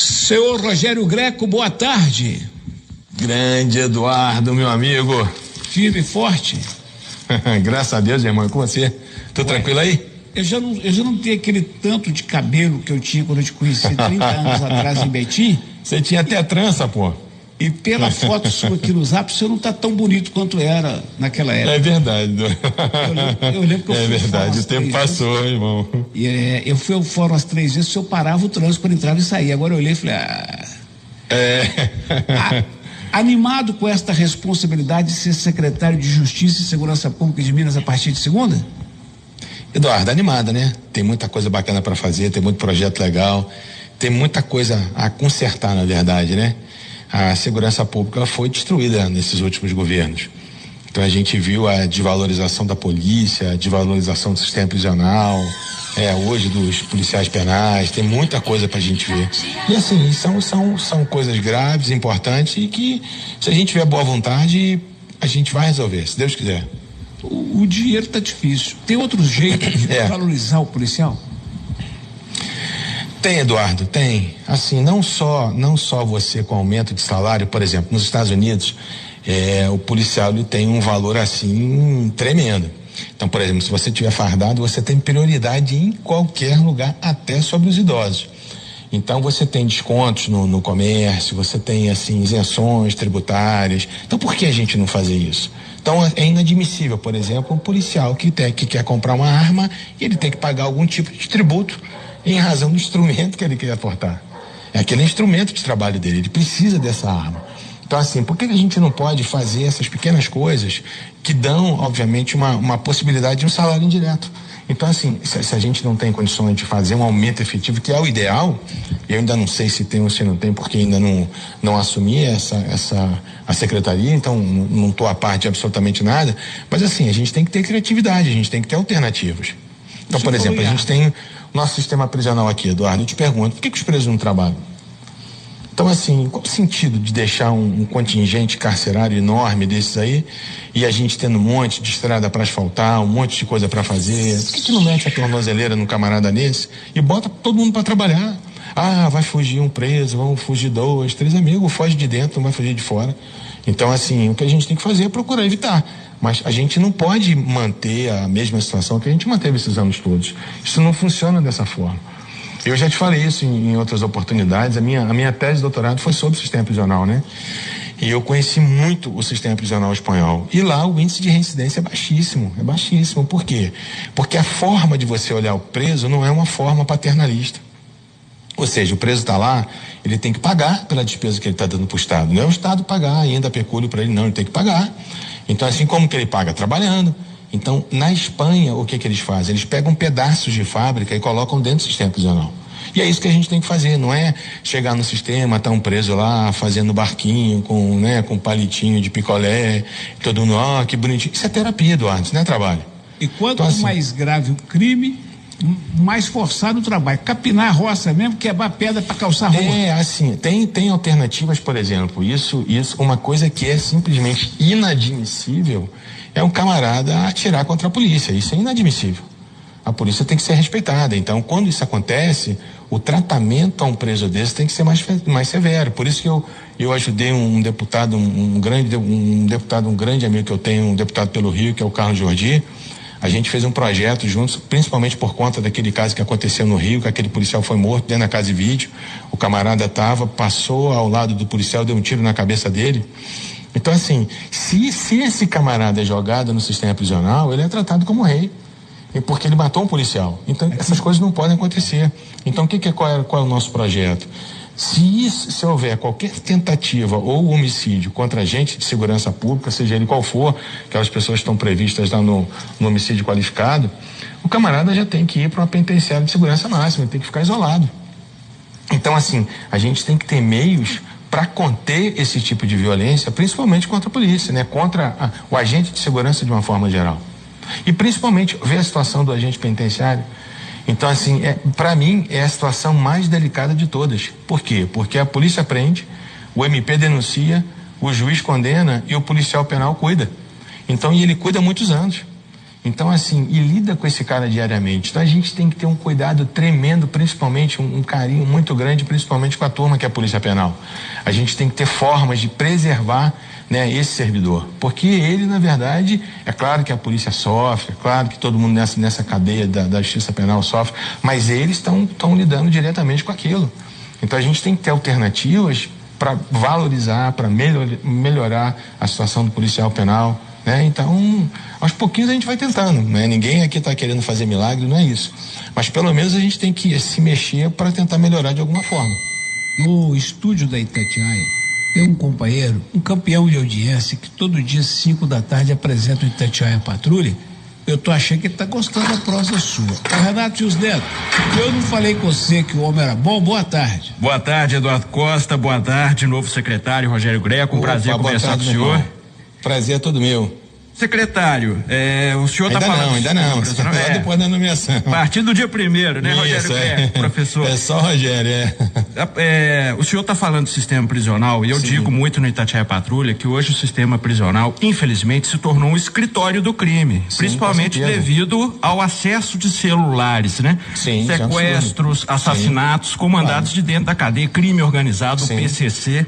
Senhor Rogério Greco, boa tarde. Grande Eduardo, meu amigo. Firme e forte. Graças a Deus, irmão, e com você? Tudo tranquilo aí? Eu já não tenho aquele tanto de cabelo que eu tinha quando eu te conheci 30 anos atrás em Betim. Você tinha até trança, pô. E pela foto sua aqui no Zap, você não tá tão bonito quanto era naquela época. É verdade. Eu lembro que eu fui É verdade, o tempo passou, vezes, irmão. E eu fui ao fórum as 3 vezes, o senhor parava o trânsito para entrar e sair. Agora eu olhei e falei, animado com esta responsabilidade de ser secretário de Justiça e Segurança Pública de Minas a partir de segunda? Eduardo, animada, né? Tem muita coisa bacana para fazer, tem muito projeto legal, tem muita coisa a consertar, na verdade, né? A segurança pública foi destruída nesses últimos governos. Então a gente viu a desvalorização da polícia, a desvalorização do sistema prisional, hoje dos policiais penais, tem muita coisa pra gente ver. E assim, são coisas graves, importantes e que, se a gente tiver boa vontade, a gente vai resolver, se Deus quiser. O dinheiro tá difícil. Tem outro jeito de valorizar o policial? Tem, Eduardo, tem. Assim, não só você com aumento de salário, por exemplo, nos Estados Unidos, o policial ele tem um valor assim tremendo. Então, por exemplo, se você tiver fardado, você tem prioridade em qualquer lugar, até sobre os idosos. Então, você tem descontos no comércio, você tem assim isenções tributárias. Então, por que a gente não fazer isso? Então, é inadmissível, por exemplo, um policial que quer comprar uma arma e ele tem que pagar algum tipo de tributo em razão do instrumento que ele quer portar. É aquele instrumento de trabalho dele, ele precisa dessa arma. Então, assim, por que a gente não pode fazer essas pequenas coisas que dão, obviamente, uma possibilidade de um salário indireto? Então, assim, se a gente não tem condições de fazer um aumento efetivo, que é o ideal, eu ainda não sei se tem ou se não tem, porque ainda não assumi a secretaria, então não estou a parte de absolutamente nada, mas assim, a gente tem que ter criatividade, a gente tem que ter alternativas. Então, por exemplo, a gente tem nosso sistema prisional aqui, Eduardo, eu te pergunto, por que os presos não trabalham? Então, assim, qual o sentido de deixar um contingente carcerário enorme desses aí e a gente tendo um monte de estrada para asfaltar, um monte de coisa para fazer? Por que não mete a tornozeleira num camarada nesse e bota todo mundo para trabalhar? Ah, vai fugir um preso, vão fugir 2, 3 amigos, foge de dentro, não vai fugir de fora. Então, assim, o que a gente tem que fazer é procurar evitar. Mas a gente não pode manter a mesma situação que a gente manteve esses anos todos. Isso não funciona dessa forma. Eu já te falei isso em outras oportunidades. A minha tese de doutorado foi sobre o sistema prisional, né? E eu conheci muito o sistema prisional espanhol. E lá o índice de reincidência é baixíssimo. É baixíssimo. Por quê? Porque a forma de você olhar o preso não é uma forma paternalista. Ou seja, o preso está lá, ele tem que pagar pela despesa que ele está dando para o Estado. Não é o Estado pagar ainda pecúlio para ele, não, ele tem que pagar. Então, assim, como que ele paga? Trabalhando. Então, na Espanha, o que eles fazem? Eles pegam pedaços de fábrica e colocam dentro do sistema prisional. E é isso que a gente tem que fazer, não é chegar no sistema, tá um preso lá, fazendo barquinho com palitinho de picolé, todo mundo, que bonitinho. Isso é terapia, Eduardo, isso não é trabalho. E quanto então, assim, mais grave o crime, mais forçado o trabalho. Capinar a roça mesmo, quebrar pedra para calçar rua. Assim, tem alternativas, por exemplo, isso, uma coisa que é simplesmente inadmissível é um camarada atirar contra a polícia. Isso é inadmissível. A polícia tem que ser respeitada. Então, quando isso acontece, o tratamento a um preso desse tem que ser mais severo. Por isso que eu ajudei um deputado, um grande amigo que eu tenho, um deputado pelo Rio, que é o Carlos Jordi. A gente fez um projeto juntos, principalmente por conta daquele caso que aconteceu no Rio, que aquele policial foi morto dentro da casa de vídeo. O camarada passou ao lado do policial, deu um tiro na cabeça dele. Então, assim, se esse camarada é jogado no sistema prisional, ele é tratado como rei, porque ele matou um policial. Então, essas coisas não podem acontecer. Então, qual é o nosso projeto? Se houver qualquer tentativa ou homicídio contra agente de segurança pública, seja ele qual for, aquelas pessoas estão previstas lá no homicídio qualificado, o camarada já tem que ir para uma penitenciária de segurança máxima, ele tem que ficar isolado. Então, assim, a gente tem que ter meios para conter esse tipo de violência, principalmente contra a polícia, né? Contra o agente de segurança de uma forma geral. E principalmente ver a situação do agente penitenciário. Então, assim, para mim, é a situação mais delicada de todas. Por quê? Porque a polícia prende, o MP denuncia, o juiz condena e o policial penal cuida. Então, e ele cuida há muitos anos. Então, assim, e lida com esse cara diariamente. Então, a gente tem que ter um cuidado tremendo, principalmente um carinho muito grande, principalmente com a turma que é a Polícia Penal. A gente tem que ter formas de preservar, né, esse servidor. Porque ele, na verdade, é claro que a polícia sofre, é claro que todo mundo nessa cadeia da Justiça Penal sofre, mas eles estão lidando diretamente com aquilo. Então, a gente tem que ter alternativas para valorizar, para melhorar a situação do policial penal, né? Então, aos pouquinhos a gente vai tentando, né? Ninguém aqui está querendo fazer milagre, não é isso. Mas pelo menos a gente tem que se mexer para tentar melhorar de alguma forma. No estúdio da Itatiaia, tem um companheiro, um campeão de audiência, que todo dia, 5 da tarde, apresenta o Itatiaia Patrulha. Eu tô achando que ele tá gostando da prosa sua. Ô, Renato Tios Neto, eu não falei com você que o homem era bom? Boa tarde. Boa tarde, Eduardo Costa. Boa tarde, novo secretário Rogério Greco. Um prazer conversar com o senhor. Prazer é todo meu. Secretário, o senhor está falando... Ainda não. Depois da nomeação. A partir do dia 1º, né, Rogério Greco, professor? É só Rogério, O senhor está falando do sistema prisional, e eu digo muito no Itatiaia Patrulha que hoje o sistema prisional, infelizmente, se tornou um escritório do crime, principalmente devido ao acesso de celulares, né? Sim, sequestros, assassinatos, comandados de dentro da cadeia, crime organizado, PCC.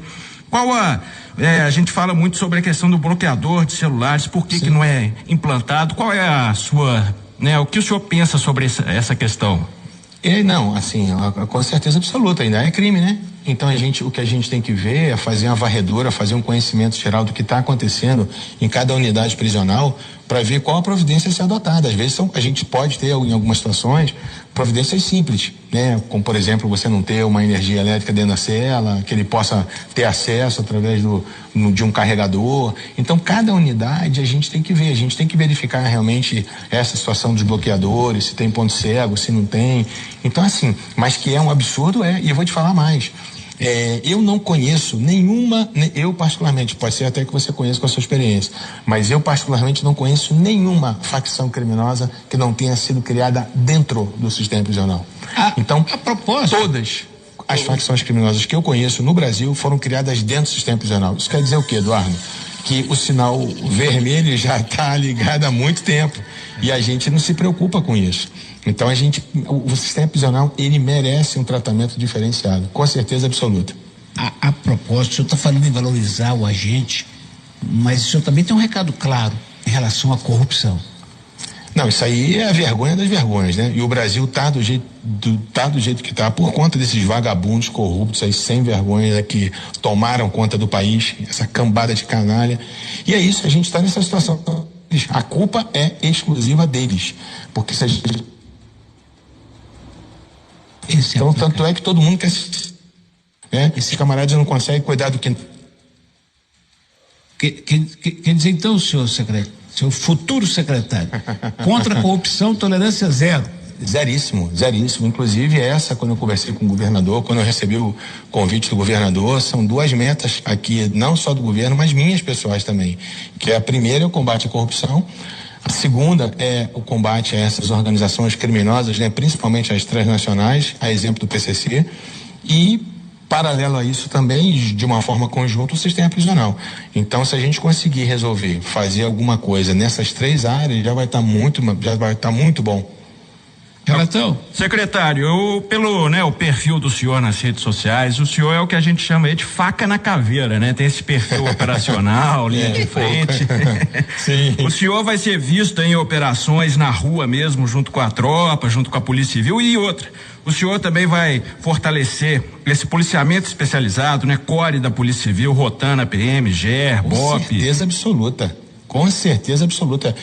Qual a gente fala muito sobre a questão do bloqueador de celulares, por que não é implantado? Qual é a sua, né, o que o senhor pensa sobre essa questão? Não, assim, com certeza absoluta, ainda é crime, né? Então o que a gente tem que ver é fazer uma varredura, fazer um conhecimento geral do que está acontecendo em cada unidade prisional para ver qual a providência a ser adotada. Às vezes a gente pode ter, em algumas situações, providências simples, né? Como, por exemplo, você não ter uma energia elétrica dentro da cela, que ele possa ter acesso através de um carregador. Então, cada unidade a gente tem que ver, a gente tem que verificar realmente essa situação dos bloqueadores, se tem ponto cego, se não tem. Então, assim, mas que é um absurdo, e eu vou te falar mais. Eu não conheço nenhuma, eu particularmente, pode ser até que você conheça com a sua experiência, mas eu particularmente não conheço nenhuma facção criminosa que não tenha sido criada dentro do sistema prisional. Então, a propósito, todas as facções criminosas que eu conheço no Brasil foram criadas dentro do sistema prisional. Isso quer dizer o quê, Eduardo? Que o sinal vermelho já está ligado há muito tempo e a gente não se preocupa com isso. Então o sistema prisional, ele merece um tratamento diferenciado, com certeza absoluta. A propósito, o senhor está falando em valorizar o agente, mas o senhor também tem um recado claro em relação à corrupção. Não, isso aí é a vergonha das vergonhas, né? E o Brasil tá do jeito que tá por conta desses vagabundos corruptos aí, sem vergonha, que tomaram conta do país, essa cambada de canalha. E é isso, a gente está nessa situação. A culpa é exclusiva deles, porque se a gente... Então, tanto é que todo mundo quer... Esses camaradas não conseguem cuidar do que... Quer dizer, então, senhor secretário, seu futuro secretário, contra a corrupção, tolerância zero. Zeríssimo. Inclusive quando eu conversei com o governador, quando eu recebi o convite do governador, são 2 metas aqui, não só do governo, mas minhas pessoais também. Que a primeira é o combate à corrupção, a segunda é o combate a essas organizações criminosas, né, principalmente as transnacionais, a exemplo do PCC, e paralelo a isso também, de uma forma conjunta, o sistema prisional. Então, se a gente conseguir resolver, fazer alguma coisa nessas 3 áreas, já vai estar muito bom. Relatão. Secretário, pelo o perfil do senhor nas redes sociais, o senhor é o que a gente chama aí de faca na caveira, né? Tem esse perfil operacional, linha de frente. Sim. O senhor vai ser visto em operações na rua mesmo, junto com a tropa, junto com a Polícia Civil e outra. O senhor também vai fortalecer esse policiamento especializado, né? CORE da Polícia Civil, Rotana, PM, GER, BOP. Com certeza absoluta.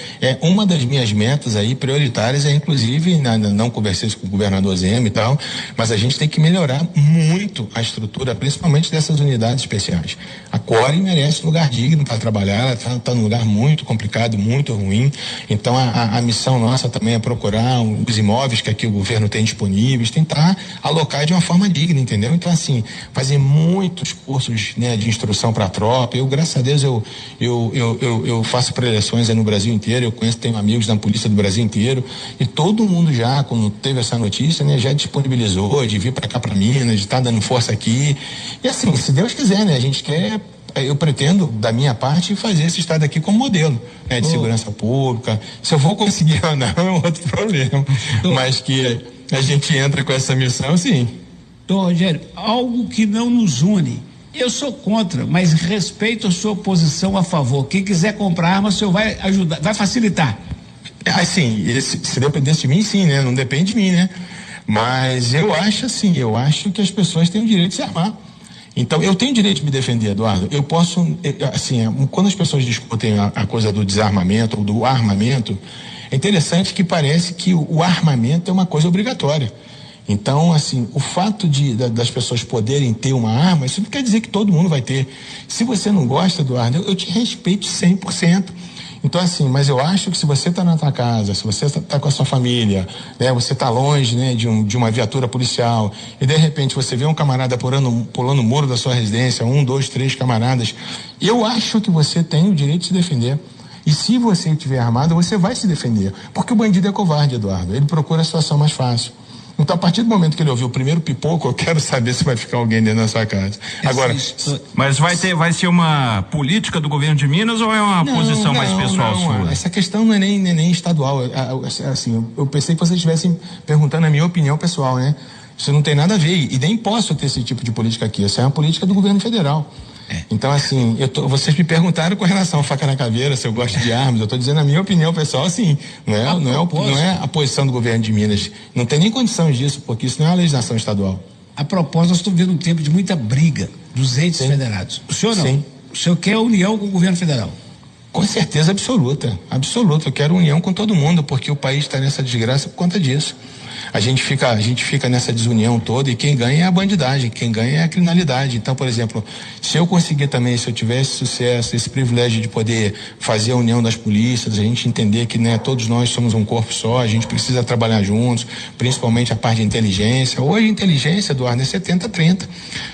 Uma das minhas metas aí prioritárias inclusive, não conversei com o governador Zema e tal, mas a gente tem que melhorar muito a estrutura, principalmente dessas unidades especiais. A CORE merece lugar digno para trabalhar, ela está num lugar muito complicado, muito ruim. Então a missão nossa também é procurar os imóveis que aqui o governo tem disponíveis, tentar alocar de uma forma digna, entendeu? Então, assim, fazer muitos cursos, né, de instrução para a tropa. Eu, graças a Deus, eu faço preleções no Brasil inteiro, tenho amigos da polícia do Brasil inteiro, e todo mundo já, quando teve essa notícia, né, já disponibilizou de vir para cá, para Minas, de estar dando força aqui. E assim, se Deus quiser, né, a gente quer eu pretendo, da minha parte, fazer esse estado aqui como modelo, né, de segurança pública. Se eu vou conseguir ou não é outro problema, mas que a gente entra com essa missão, sim. Rogério, algo que não nos une. Eu sou contra, mas respeito a sua posição a favor. Quem quiser comprar arma, o senhor vai ajudar, vai facilitar. Assim, se dependesse de mim, sim, né? Não depende de mim, né? Mas eu acho que as pessoas têm o direito de se armar. Então, eu tenho direito de me defender, Eduardo. Eu posso, assim, quando as pessoas discutem a coisa do desarmamento ou do armamento, é interessante que parece que o armamento é uma coisa obrigatória. Então, assim, o fato das pessoas poderem ter uma arma, isso não quer dizer que todo mundo vai ter. Se você não gosta, Eduardo, eu te respeito 100%. Então, assim, mas eu acho que se você está na tua casa, se você está com a sua família, né, você está longe, né, de uma viatura policial, e de repente você vê um camarada pulando o muro da sua residência, 1, 2, 3 camaradas, eu acho que você tem o direito de se defender. E se você estiver armado, você vai se defender. Porque o bandido é covarde, Eduardo. Ele procura a situação mais fácil. Então, a partir do momento que ele ouviu o primeiro pipoco, eu quero saber se vai ficar alguém dentro da sua casa. Agora, mas vai ser uma política do governo de Minas ou é uma posição mais pessoal sua? Essa questão não é nem estadual. Assim, eu pensei que vocês estivessem perguntando a minha opinião pessoal, né? Isso não tem nada a ver, e nem posso ter esse tipo de política aqui. Essa é uma política do governo federal. Então, assim, vocês me perguntaram com relação à faca na caveira, se eu gosto de armas. Eu estou dizendo a minha opinião pessoal, assim, não é a posição do governo de Minas. Não tem nem condições disso, porque isso não é uma legislação estadual. A propósito, nós estamos vivendo um tempo de muita briga dos entes federados. O senhor não? Sim. O senhor quer união com o governo federal? Com certeza absoluta. Eu quero união com todo mundo, porque o país está nessa desgraça por conta disso. A gente fica nessa desunião toda, e quem ganha é a bandidagem, quem ganha é a criminalidade. Então, por exemplo, se eu conseguir também, se eu tivesse sucesso, esse privilégio de poder fazer a união das polícias, a gente entender que, né, todos nós somos um corpo só, a gente precisa trabalhar juntos, principalmente a parte de inteligência. Hoje a inteligência, Eduardo, é 70-30.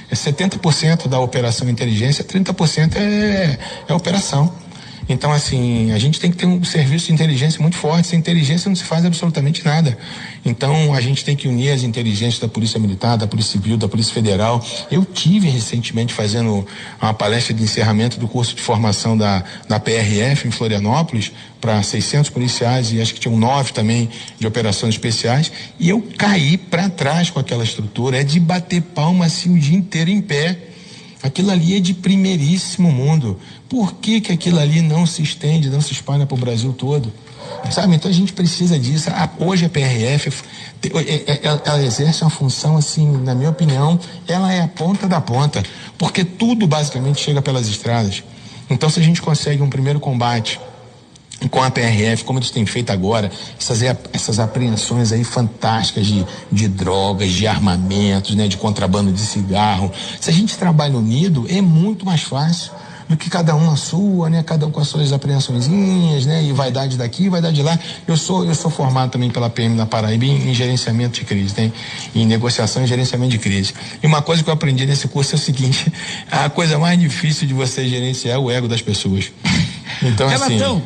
É 70% da operação inteligência, 30% é operação. Então, assim, a gente tem que ter um serviço de inteligência muito forte. Sem inteligência não se faz absolutamente nada. Então, a gente tem que unir as inteligências da Polícia Militar, da Polícia Civil, da Polícia Federal. Eu tive recentemente fazendo uma palestra de encerramento do curso de formação da PRF em Florianópolis para 600 policiais, e acho que tinham 9 também de operações especiais, e eu caí para trás com aquela estrutura. É de bater palma assim o dia inteiro em pé. Aquilo ali é de primeiríssimo mundo. Por que aquilo ali não se estende, não se espalha para o Brasil todo? Sabe? Então a gente precisa disso. Hoje a PRF, ela exerce uma função, assim, na minha opinião, ela é a ponta da ponta, porque tudo basicamente chega pelas estradas. Então, se a gente consegue um primeiro combate com a PRF, como eles têm feito agora, essas apreensões aí fantásticas de drogas, de armamentos, né, de contrabando de cigarro. Se a gente trabalha unido, é muito mais fácil do que cada um a sua, né, cada um com as suas apreensõezinhas, né, e vaidade daqui, vaidade de lá. Eu sou formado também pela PM da Paraíba em gerenciamento de crise, né, em negociação e gerenciamento de crise. E uma coisa que eu aprendi nesse curso é o seguinte: a coisa mais difícil de você gerenciar é o ego das pessoas. Então, Relatão,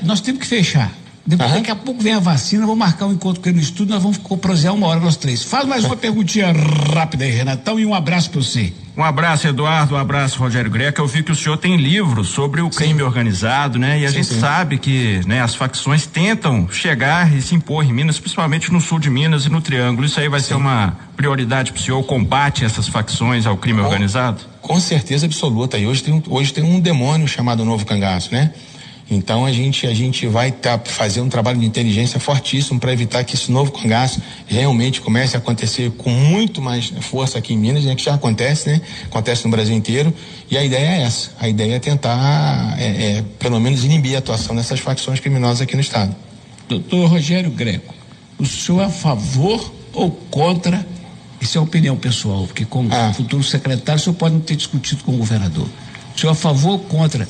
nós temos que fechar. Daqui a pouco vem a vacina, vou marcar um encontro com ele no estúdio, nós vamos prosear 1 hora nós 3. Faz mais uma perguntinha rápida aí, Renatão, e um abraço para você. Um abraço, Eduardo, um abraço, Rogério Greca. Eu vi que o senhor tem livros sobre o crime organizado, né? E a gente sabe que, né, as facções tentam chegar e se impor em Minas, principalmente no sul de Minas e no Triângulo. Isso aí vai ser uma prioridade para o senhor, o combate a essas facções, ao crime organizado? Com certeza absoluta. E hoje tem um demônio chamado Novo Cangaço, né? Então a gente vai fazer um trabalho de inteligência fortíssimo para evitar que esse novo cangaço realmente comece a acontecer com muito mais força aqui em Minas, né? Que já acontece, né? Acontece no Brasil inteiro. E a ideia é essa. A ideia é tentar, pelo menos, inibir a atuação dessas facções criminosas aqui no estado. Doutor Rogério Greco, o senhor é a favor ou contra? Isso é opinião pessoal, porque como futuro secretário, o senhor pode não ter discutido com o governador. O senhor é a favor ou contra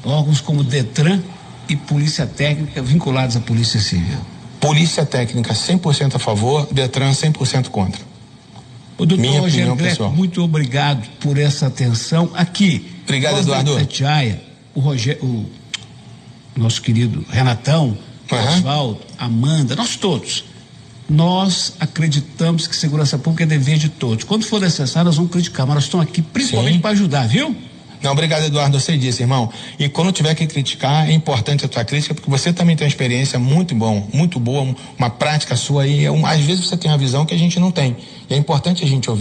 órgãos como Detran e Polícia Técnica vinculados à Polícia Civil? Polícia Técnica 100% a favor, Detran 100% contra. O doutor Rogério Greco, muito obrigado por essa atenção aqui. Obrigado, Eduardo. Itatiaia, o nosso querido Renatão, Oswaldo, Amanda, nós todos. Nós acreditamos que segurança pública é dever de todos. Quando for necessário, nós vamos criticar, mas nós estamos aqui principalmente para ajudar, viu? Não, obrigado, Eduardo, eu sei disso, irmão. E quando tiver que criticar, é importante a tua crítica, porque você também tem uma experiência muito boa, uma prática sua aí, às vezes você tem uma visão que a gente não tem. E é importante a gente ouvir.